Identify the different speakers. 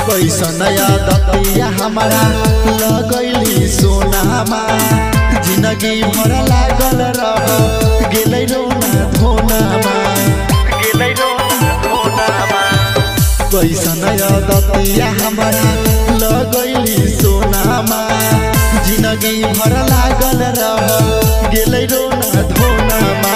Speaker 1: कैसन आदतिया हमारा लगैली सोनामा जिंदगी भर लागल रह गेलै रोना धोनामा कैसन आदतिया हमारा लगैली सोनामा जिंदगी भर लागल रह गेलै रोना धोनामा।